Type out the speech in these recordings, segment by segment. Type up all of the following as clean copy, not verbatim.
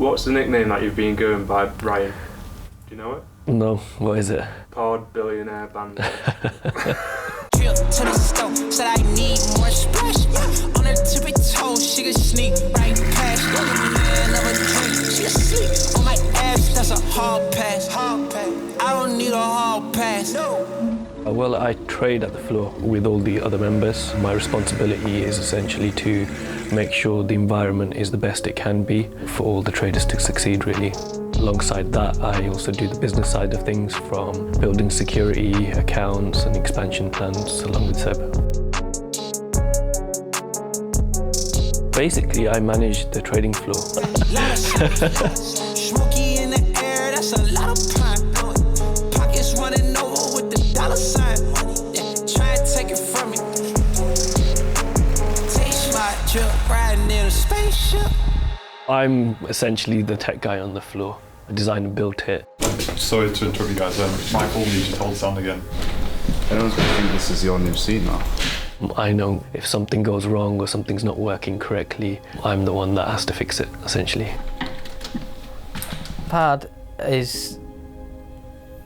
What's the nickname that you've been going by, Ryan? Do you know it? No, what is it? Pod Billionaire Bandit. Trip to the stove, said I need more splash. On her tippy toes, she could sneak right past. Another drink, she asleep on my ass. That's a hard pass. I don't need a hard pass. Well, I trade at the floor with all the other members. My responsibility is essentially to make sure the environment is the best it can be for all the traders to succeed, really. Alongside that, I also do the business side of things, from building security, accounts and expansion plans along with Seb. Basically, I manage the trading floor. Smoky in the air, that's a lot of pine. Pockets running over with the dollar sign. Try and take it from me. Taste my drip, riding in a spaceship. I'm essentially the tech guy on the floor. I designed and built it. Sorry to interrupt you guys, Michael needs you to hold stand again. Everyone's going to think this is your new seat now. I know if something goes wrong or something's not working correctly, I'm the one that has to fix it, essentially. Pad is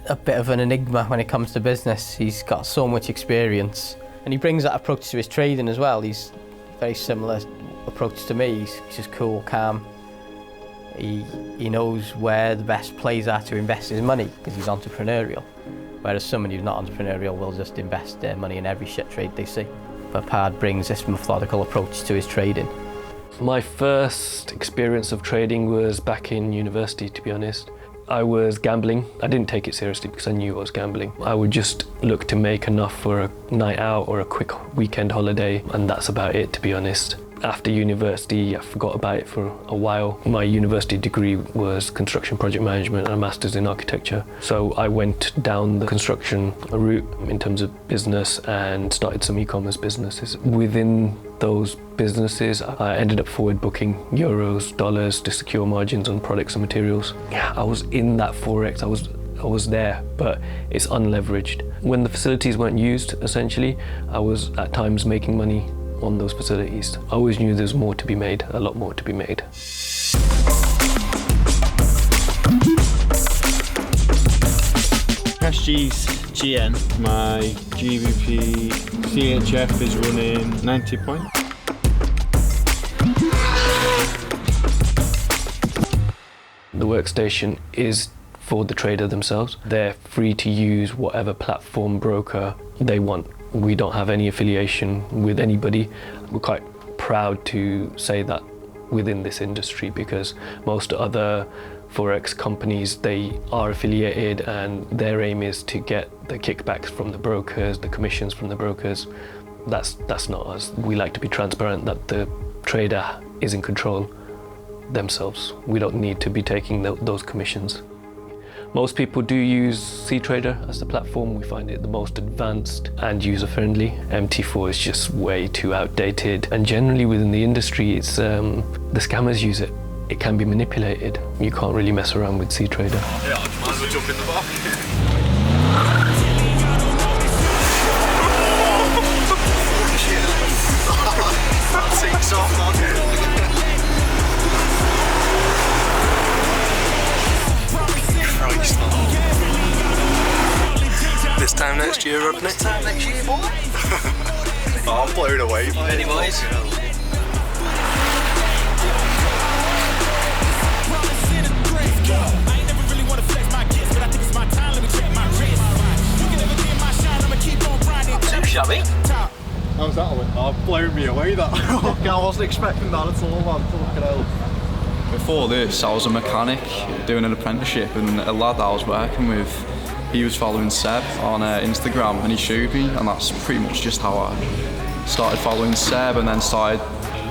a bit of an enigma when it comes to business. He's got so much experience and he brings that approach to his trading as well. He's very similar approach to me. He's just cool, calm. He knows where the best plays are to invest his money because he's entrepreneurial. Whereas somebody who's not entrepreneurial will just invest their money in every shit trade they see. But Pad brings this methodical approach to his trading. My first experience of trading was back in university, to be honest. I was gambling. I didn't take it seriously because I knew I was gambling. I would just look to make enough for a night out or a quick weekend holiday, and that's about it, to be honest. After university, I forgot about it for a while. My university degree was construction project management and a master's in architecture. So I went down the construction route in terms of business and started some e-commerce businesses. Within those businesses, I ended up forward booking euros, dollars to secure margins on products and materials. Yeah, I was in that Forex. I was there, but it's unleveraged. When the facilities weren't used, essentially, I was at times making money on those facilities. I always knew there's more to be made, a lot more to be made. SG's GN, my GBP CHF is running 90 points. The workstation is for the trader themselves. They're free to use whatever platform broker they want. We don't have any affiliation with anybody. We're quite proud to say that within this industry, because most other Forex companies, they are affiliated and their aim is to get the kickbacks from the brokers, the commissions from the brokers. That's not us. We like to be transparent that the trader is in control themselves. We don't need to be taking those commissions. Most people do use CTrader as the platform. We find it the most advanced and user-friendly. MT4 is just way too outdated. And generally within the industry, it's the scammers use it. It can be manipulated. You can't really mess around with CTrader. Yeah, I might as well jump in the back. Takes off, man. This time next year, Rodney. This time next year, boy. Oh, I'm blown away. Anyways. Too shabby. How's that one? Oh, blown me away, that. I wasn't expecting that at all, man. Fucking hell. Before this, I was a mechanic doing an apprenticeship, and a lad that I was working with, he was following Seb on Instagram, and he showed me, and that's pretty much just how I started following Seb, and then started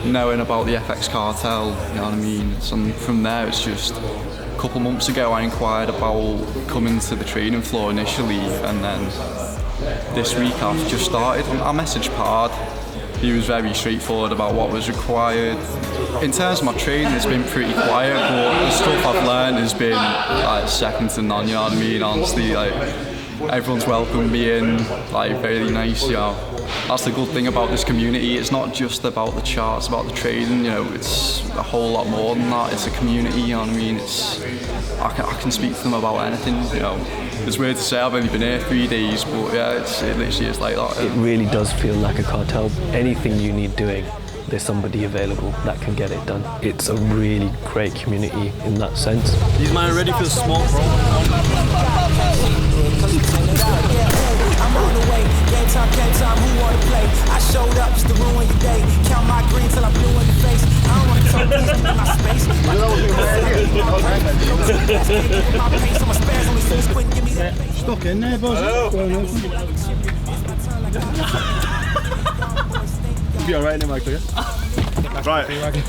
knowing about the FX Cartel, you know what I mean? So from there, it's just a couple months ago I inquired about coming to the trading floor initially, and then this week I've just started. I messaged Pard. He was very straightforward about what was required. In terms of my training, it's been pretty quiet, but the stuff I've learned has been like second to none, you know what I mean? Honestly, like everyone's welcomed me in, like very nice, you know. That's the good thing about this community. It's not just about the charts, about the trading. You know, it's a whole lot more than that. It's a community. You know what I mean? I can speak to them about anything. You know, it's weird to say I've only been here 3 days, but yeah, it literally is like that. It really does feel like a cartel. Anything you need doing, there's somebody available that can get it done. It's a really great community in that sense. These men are ready for the smoke, bro. I'm on the way, game time, who wanna play? I showed up just to ruin your day. Count my green till I'm blue in the face. I don't wanna talk this in my space. Stuck in there, boss. You'll be alright in there, Michael, yeah? Right,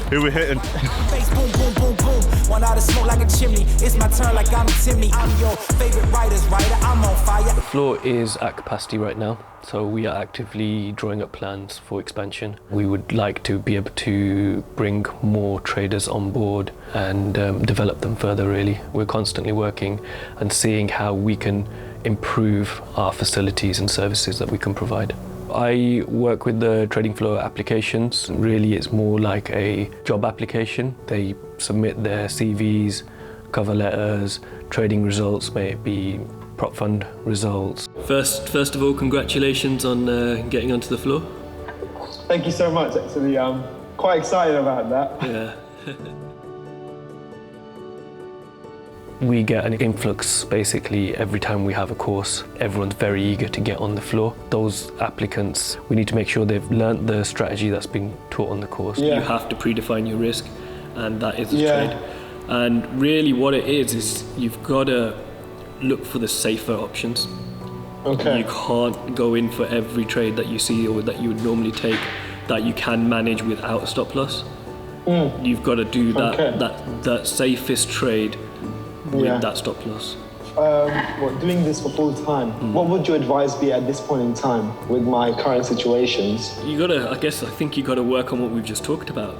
who we hitting? Face boom, boom, boom, boom. One out of smoke like a chimney. It's my turn like I'm Timmy. I'm your favorite writer's writer. I'm on fire. The floor is at capacity right now, so we are actively drawing up plans for expansion. We would like to be able to bring more traders on board and develop them further, really. We're constantly working and seeing how we can improve our facilities and services that we can provide. I work with the trading floor applications. Really, it's more like a job application. They submit their CVs, cover letters, trading results, may it be prop fund results. First of all, congratulations on getting onto the floor. Thank you so much, actually. I'm quite excited about that. Yeah. We get an influx basically every time we have a course. Everyone's very eager to get on the floor. Those applicants, we need to make sure they've learnt the strategy that's been taught on the course. Yeah. You have to predefine your risk, and that is a trade. And really what it is you've got to look for the safer options. Okay. You can't go in for every trade that you see or that you would normally take that you can manage without a stop loss. You've got to do that safest trade with that stop loss. Doing this for full time, what would your advice be at this point in time with my current situations? I think you got to work on what we've just talked about.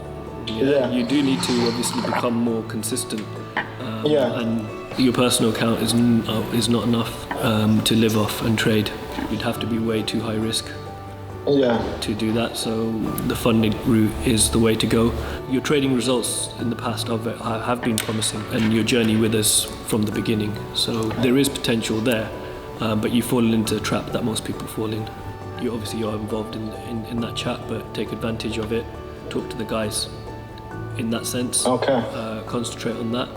You do need to obviously become more consistent. And your personal account is not enough to live off and trade. You'd have to be way too high risk to do that, so the funding route is the way to go. Your trading results in the past have been promising, and your journey with us from the beginning, so there is potential there, but you fall into a trap that most people fall in. You obviously are involved in that chat, but take advantage of it, talk to the guys in that sense, concentrate on that,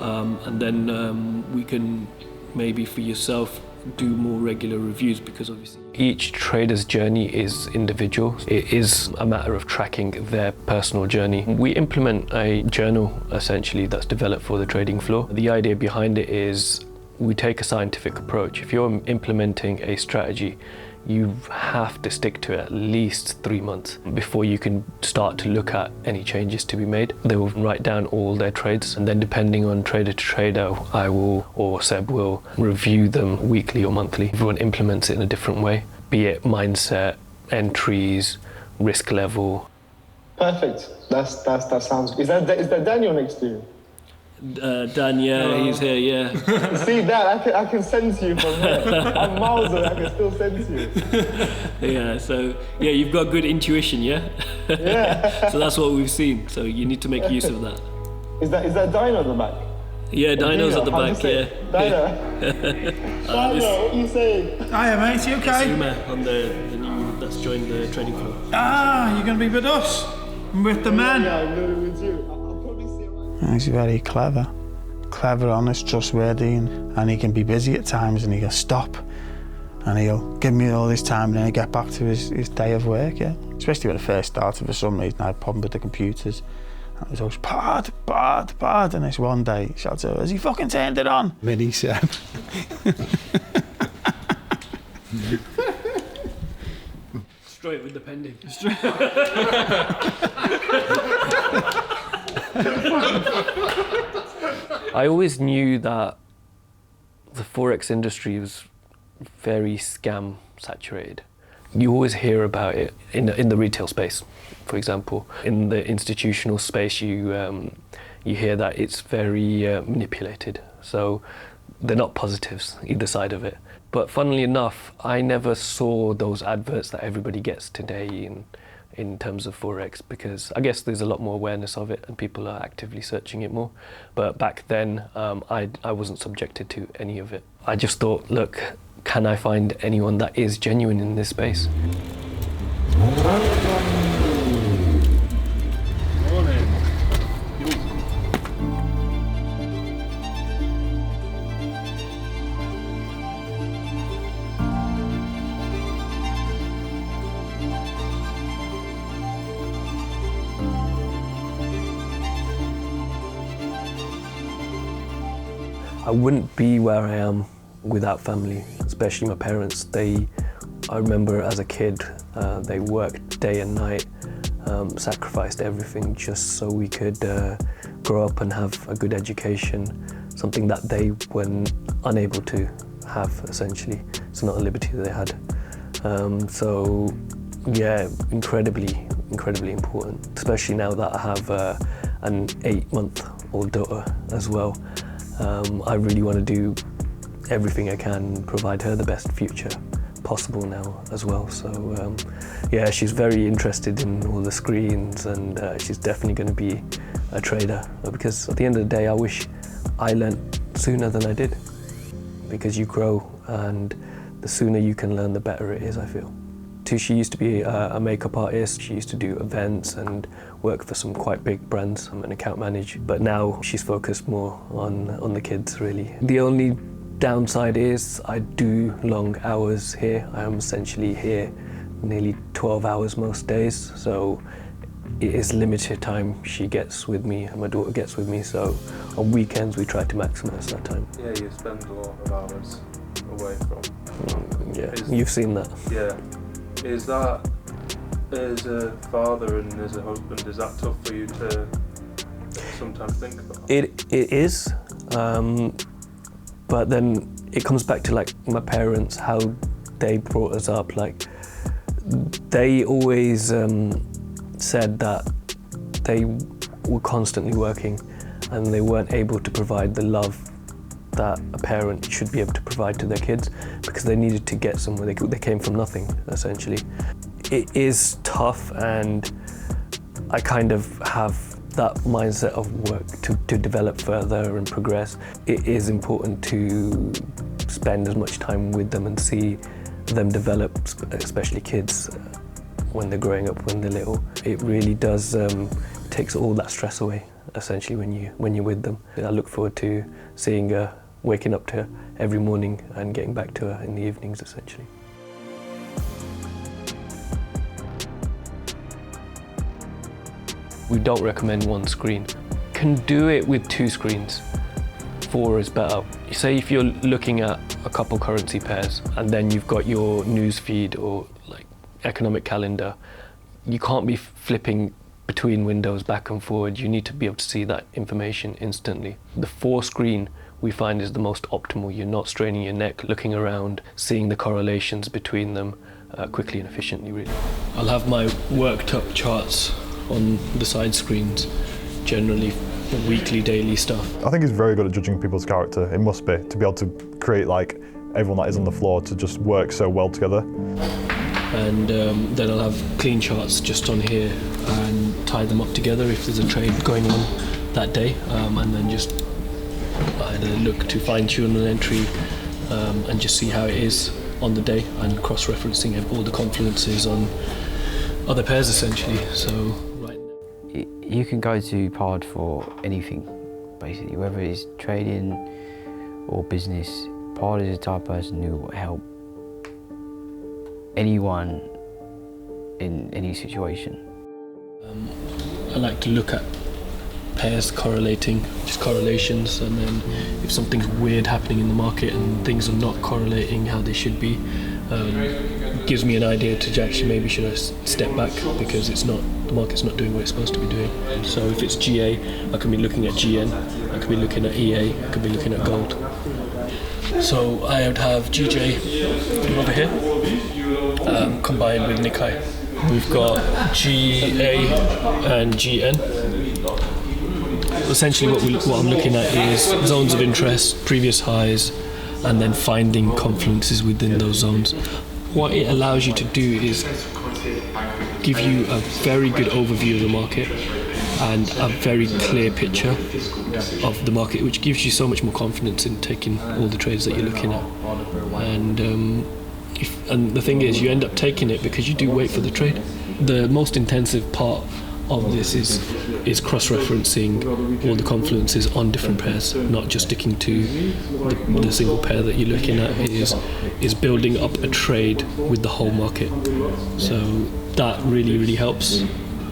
and then we can maybe for yourself do more regular reviews, because obviously each trader's journey is individual. It is a matter of tracking their personal journey. We implement a journal essentially that's developed for the trading floor. The idea behind it is we take a scientific approach. If you're implementing a strategy, you have to stick to it at least 3 months before you can start to look at any changes to be made. They will write down all their trades, and then depending on trader to trader, I will or Seb will review them weekly or monthly. Everyone implements it in a different way, be it mindset, entries, risk level. Perfect. That sounds. Is that Daniel next to you? Dan, he's here, yeah. See that? I can sense you from here. I'm miles away, I can still sense you. Yeah, so, you've got good intuition, yeah? Yeah. So that's what we've seen, so you need to make use of that. Is that Dino at the back? Yeah, Dino's at the back, yeah. Dino. Dino, what are you saying? Hiya mate, you okay? Zuma on the new that's joined the trading floor. You're going to be with us? I'm with the man? Yeah, I'm going to be with you. He's very clever, honest, trustworthy, and he can be busy at times, and he'll stop and he'll give me all his time and then he'll get back to his day of work, Especially when I first started, for some reason I had a problem with the computers. It was always pad, and this one day he shouts out, has he fucking turned it on? Mini Seb. Straight with the pending. I always knew that the Forex industry was very scam saturated. You always hear about it in the retail space, for example. In the institutional space, you hear that it's very manipulated. So they're not positives, either side of it. But funnily enough, I never saw those adverts that everybody gets today in terms of Forex, because I guess there's a lot more awareness of it and people are actively searching it more. But back then, I wasn't subjected to any of it. I just thought, look, can I find anyone that is genuine in this space? I wouldn't be where I am without family, especially my parents. I remember as a kid, they worked day and night, sacrificed everything just so we could grow up and have a good education, something that they were unable to have, essentially. It's not a liberty that they had. So yeah, incredibly important, especially now that I have an 8-month-old daughter as well. I really want to do everything I can, provide her the best future possible now as well. So yeah, she's very interested in all the screens, and she's definitely going to be a trader, because at the end of the day I wish I learnt sooner than I did, because you grow and the sooner you can learn the better it is, I feel. She used to be a makeup artist. She used to do events and work for some quite big brands. I'm an account manager, but now she's focused more on the kids, really. The only downside is I do long hours here. I am essentially here nearly 12 hours most days, so it is limited time she gets with me and my daughter gets with me, so on weekends we try to maximise that time. Yeah, you spend a lot of hours away from... Yeah, you've seen that. Yeah. Is that, as a father and as a husband, is that tough for you to sometimes think about? It is, but then it comes back to like my parents, how they brought us up. Like, they always said that they were constantly working and they weren't able to provide the love that a parent should be able to provide to their kids, because they needed to get somewhere. They came from nothing, essentially. It is tough, and I kind of have that mindset of work to develop further and progress. It is important to spend as much time with them and see them develop, especially kids when they're growing up, when they're little. It really does takes all that stress away, essentially, when you're with them. I look forward to seeing her, waking up to her every morning and getting back to her in the evenings, essentially. We don't recommend one screen. Can do it with 2 screens. 4 is better. Say if you're looking at a couple currency pairs and then you've got your news feed or like economic calendar, you can't be flipping between windows back and forward. You need to be able to see that information instantly. The 4 screen we find is the most optimal. You're not straining your neck, looking around, seeing the correlations between them quickly and efficiently, really. I'll have my worked up charts on the side screens, generally for weekly, daily stuff. I think he's very good at judging people's character. It must be, to be able to create like everyone that is on the floor to just work so well together. And then I'll have clean charts just on here and tie them up together if there's a trade going on that day, and then just either look to fine-tune an entry and just see how it is on the day, and cross-referencing all the confluences on other pairs, essentially. So right now, you can go to Pod for anything, basically, whether it's trading or business. Pod is the type of person who will help anyone in any situation. I like to look at pairs correlating, just correlations, and then if something's weird happening in the market and things are not correlating how they should be, gives me an idea to actually maybe should I step back, because the market's not doing what it's supposed to be doing. So if it's GA, I can be looking at GN, I could be looking at EA, I could be looking at gold. So I would have GJ over here, combined with Nikkei. We've got GA and GN. Essentially what I'm looking at is zones of interest, previous highs, and then finding confluences within those zones. What it allows you to do is give you a very good overview of the market and a very clear picture of the market, which gives you so much more confidence in taking all the trades that you're looking at. And the thing is, you end up taking it because you do wait for the trade. The most intensive part of this is cross-referencing all the confluences on different pairs, not just sticking to the single pair that you're looking at. It is building up a trade with the whole market. So that really helps.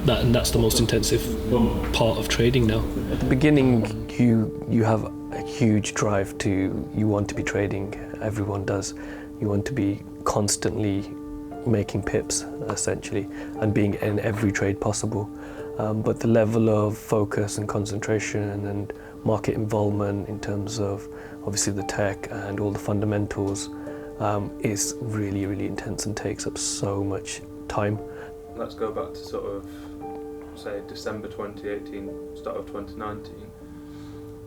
And that's the most intensive part of trading now. At the beginning, you have a huge drive you want to be trading. Everyone does. You want to be constantly making pips, essentially, and being in every trade possible. But the level of focus and concentration and market involvement in terms of obviously the tech and all the fundamentals is really intense and takes up so much time. Let's go back to sort of, say, December 2018, start of 2019.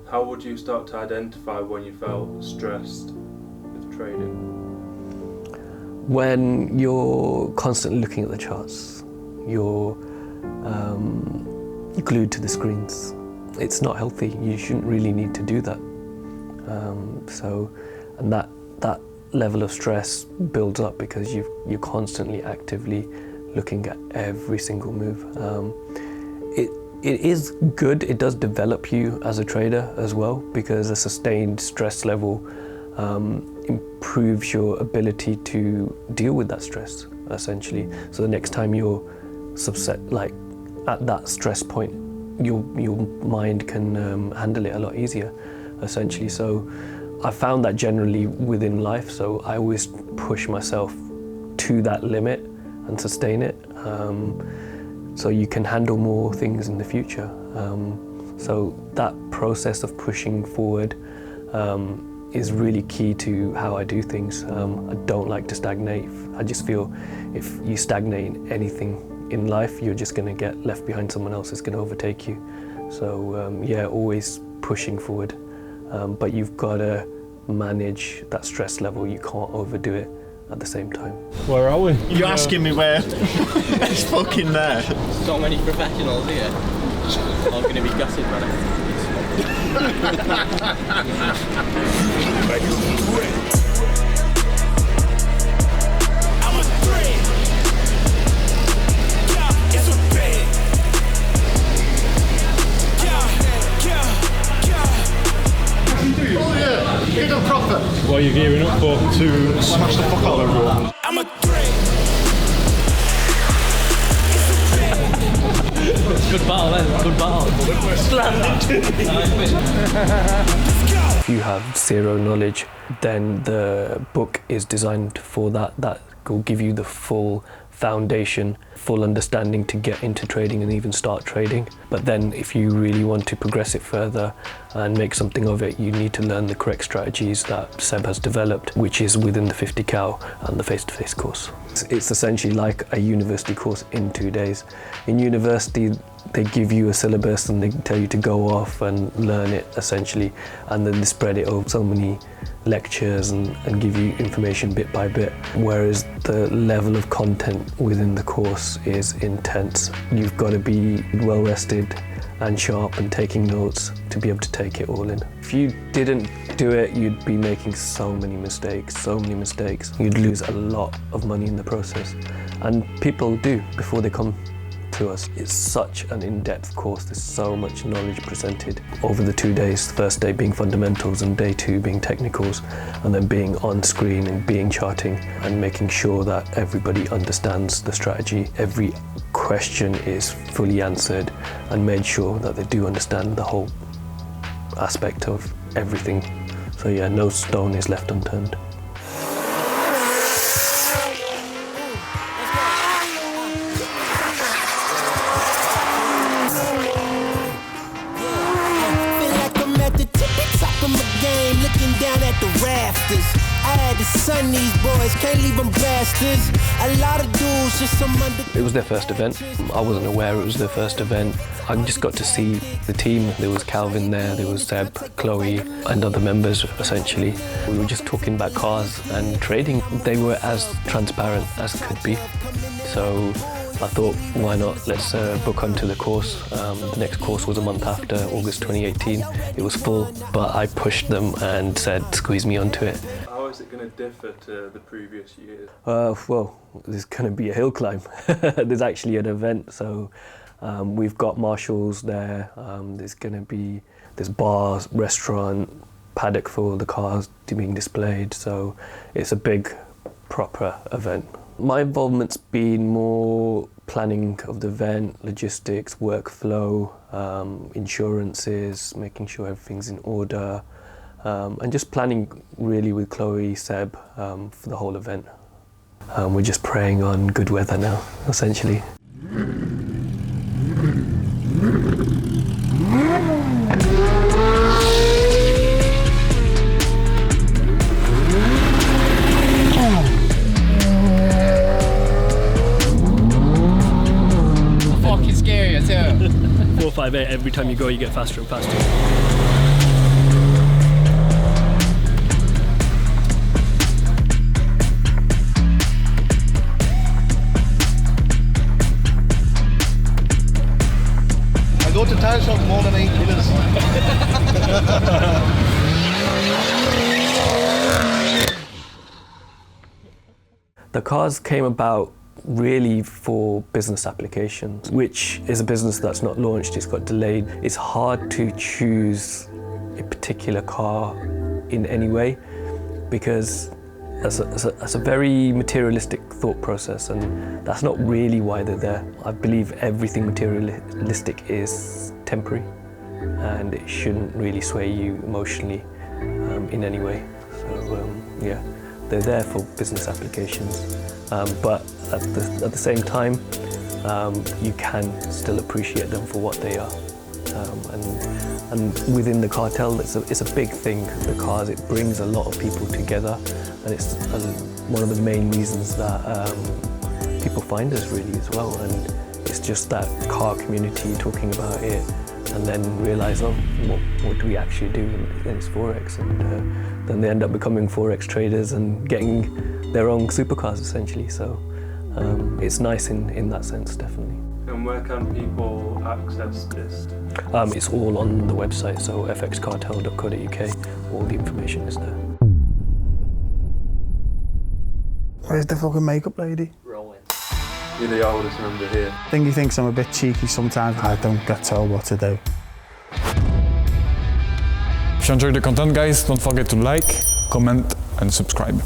How would you start to identify when you felt stressed with trading? When you're constantly looking at the charts, you're glued to the screens. It's not healthy. You shouldn't really need to do that. And that level of stress builds up because you're constantly actively looking at every single move. It is good. It does develop you as a trader as well, because a sustained stress level improves your ability to deal with that stress, essentially. So the next time you're at that stress point, your mind can handle it a lot easier, essentially. So I found that generally within life, so I always push myself to that limit and sustain it, so you can handle more things in the future. So that process of pushing forward is really key to how I do things. I don't like to stagnate. I just feel if you stagnate in anything in life, you're just going to get left behind. Someone else is going to overtake you. So always pushing forward. But you've got to manage that stress level. You can't overdo it at the same time. Where are we? You're asking me where? It's fucking there. Not many professionals here. I'm going to be gutted, man. Get them proper. What are you gearing up for? To smash the fuck out of everyone. I'm a threat. Good battle then, good battle. If you have zero knowledge, then the book is designed for that. That will give you the full foundation, full understanding to get into trading and even start trading. But then if you really want to progress it further and make something of it, you need to learn the correct strategies that Seb has developed, which is within the 50 cal and the face-to-face course. It's essentially like a university course in 2 days. In university, they give you a syllabus and they tell you to go off and learn it, essentially, and then they spread it over so many lectures and give you information bit by bit, whereas the level of content within the course is intense. You've got to be well rested and sharp and taking notes to be able to take it all in. If you didn't do it, you'd be making so many mistakes. You'd lose a lot of money in the process, and people do before they come to us. It's such an in-depth course. There's so much knowledge presented over the 2 days, the first day being fundamentals and day 2 being technicals, and then being on screen and being charting and making sure that everybody understands the strategy. Every question is fully answered and made sure that they do understand the whole aspect of everything. So yeah, no stone is left unturned. Looking down at the rafters, I had to sun these boys boys, can't leave them bastards. A lot of dudes, just some under. It was their first event. I wasn't aware it was their first event. I just got to see the team. There was Calvin there was Seb, Chloe, and other members, essentially. We were just talking about cars and trading. They were as transparent as could be. So I thought, why not? Let's book onto the course. The next course was a month after, August 2018. It was full, but I pushed them and said, squeeze me onto it. How is it going to differ to the previous years? Well, there's going to be a hill climb. There's actually an event, so we've got marshals there. There's bars, restaurant, paddock for all the cars being displayed. So it's a big, proper event. My involvement's been more planning of the event, logistics, workflow, insurances, making sure everything's in order, and just planning really with Chloe, Seb, for the whole event. We're just preying on good weather now, essentially. Fucking scary, I tell you. 458, every time you go you get faster and faster. I go to tire shop more than 8 minutes. The cars came about really for business applications, which is a business that's not launched, it's got delayed. It's hard to choose a particular car in any way because that's a very materialistic thought process, and that's not really why they're there. I believe everything materialistic is temporary and it shouldn't really sway you emotionally in any way. So yeah, they're there for business applications, but at the same time, you can still appreciate them for what they are. And within the cartel, it's a big thing, the cars. It brings a lot of people together, and it's one of the main reasons that people find us really as well. And it's just that car community talking about it, and then realise, oh, what do we actually do? And it's Forex, and then they end up becoming Forex traders and getting their own supercars essentially. So it's nice in that sense, definitely. And where can people access this? It's all on the website, so FXCartel.co.uk. All the information is there. Where's the fucking makeup lady? Rolling. You're the oldest member here. I think he thinks I'm a bit cheeky sometimes. I don't get told what to do. If you enjoyed the content, guys, don't forget to like, comment and subscribe.